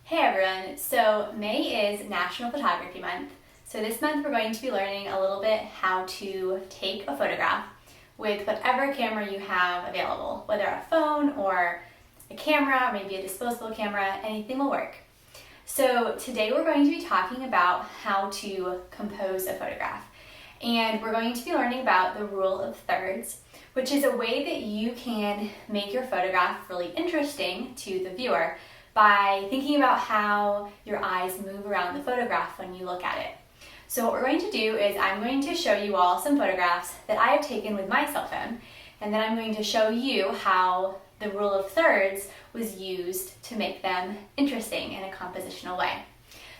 Hey everyone, so May is National Photography Month. So this month we're going to be learning a little bit how to take a photograph with whatever camera you have available, whether a phone or a camera, or maybe a disposable camera, anything will work. So today we're going to be talking about how to compose a photograph. And we're going to be learning about the rule of thirds, which is a way that you can make your photograph really interesting to the viewer by thinking about how your eyes move around the photograph when you look at it. So what we're going to do is I'm going to show you all some photographs that I have taken with my cell phone, and then I'm going to show you how the rule of thirds was used to make them interesting in a compositional way.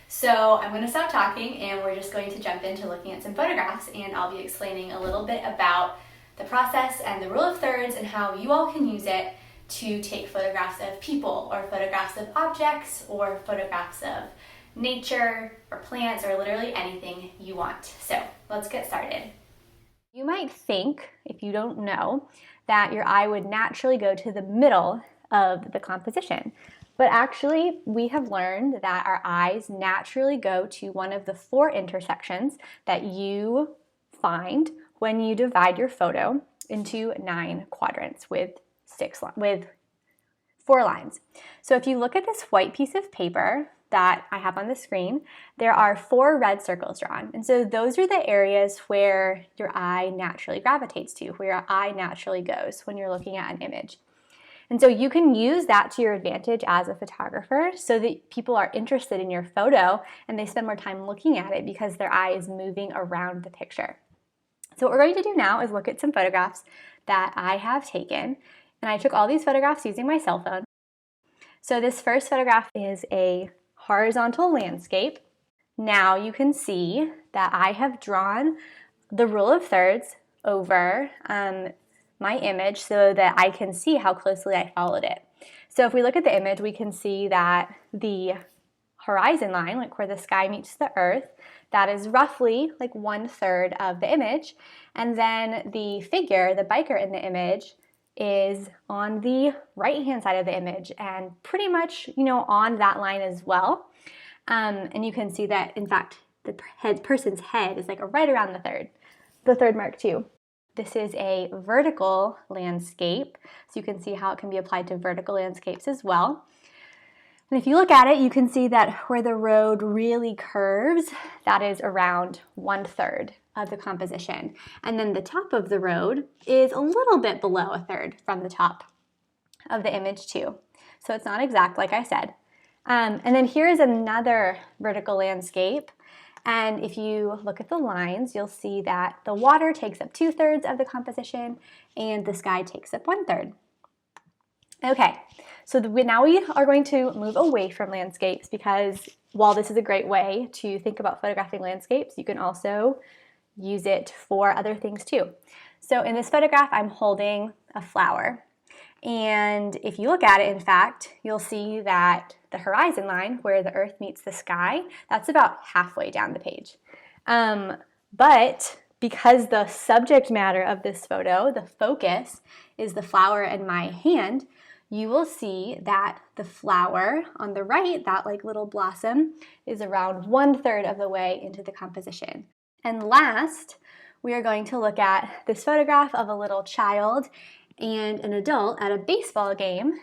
So I'm going to stop talking and we're just going to jump into looking at some photographs, and I'll be explaining a little bit about the process and the rule of thirds and how you all can use it to take photographs of people or photographs of objects or photographs of nature or plants or literally anything you want. So let's get started. You might think, if you don't know, that your eye would naturally go to the middle of the composition. But actually, we have learned that our eyes naturally go to one of the 4 intersections that you find when you divide your photo into 9 quadrants with 4 lines. So if you look at this white piece of paper that I have on the screen, there are 4 red circles drawn. And so those are the areas where your eye naturally gravitates to, where your eye naturally goes when you're looking at an image. And so you can use that to your advantage as a photographer so that people are interested in your photo and they spend more time looking at it because their eye is moving around the picture. So what we're going to do now is look at some photographs that I have taken. And I took all these photographs using my cell phone. So this first photograph is a horizontal landscape. Now you can see that I have drawn the rule of thirds over my image so that I can see how closely I followed it. So if we look at the image, we can see that the horizon line, like where the sky meets the earth, that is roughly like 1/3 of the image. And then the figure, the biker in the image, is on the right-hand side of the image and pretty much, on that line as well. And you can see that, in fact, the person's head is like right around the third mark too. This is a vertical landscape, so you can see how it can be applied to vertical landscapes as well. And if you look at it, you can see that where the road really curves, that is around 1/3 of the composition. And then the top of the road is a little bit below 1/3 from the top of the image too. So it's not exact, like I said. And then here's another vertical landscape. And if you look at the lines, you'll see that the water takes up 2/3 of the composition and the sky takes up 1/3. Okay, so now we are going to move away from landscapes, because while this is a great way to think about photographing landscapes, you can also use it for other things too. So in this photograph, I'm holding a flower. And if you look at it, in fact, you'll see that the horizon line, where the earth meets the sky, that's about halfway down the page. But because the subject matter of this photo, the focus, is the flower in my hand, you will see that the flower on the right, that like little blossom, is around 1/3 of the way into the composition. And last, we are going to look at this photograph of a little child and an adult at a baseball game.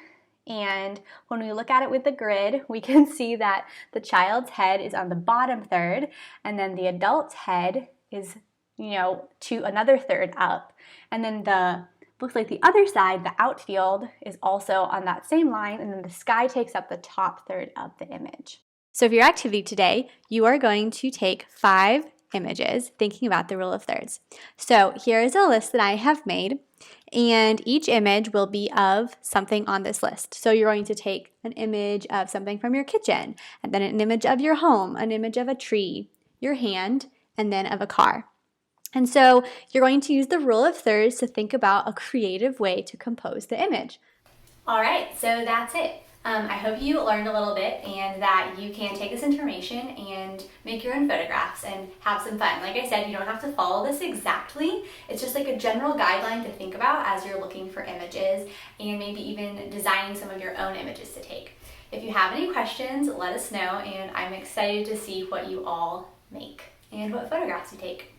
And when we look at it with the grid, we can see that the child's head is on the bottom third, and then the adult's head is, to another third up. And then looks like the other side, the outfield, is also on that same line, and then the sky takes up the top third of the image. So for your activity today, you are going to take 5 images thinking about the rule of thirds. So here is a list that I have made, and each image will be of something on this list. So you're going to take an image of something from your kitchen, and then an image of your home, an image of a tree, your hand, and then of a car. And so you're going to use the rule of thirds to think about a creative way to compose the image. All right, so that's it. I hope you learned a little bit and that you can take this information and make your own photographs and have some fun. Like I said, you don't have to follow this exactly. It's just like a general guideline to think about as you're looking for images and maybe even designing some of your own images to take. If you have any questions, let us know, and I'm excited to see what you all make and what photographs you take.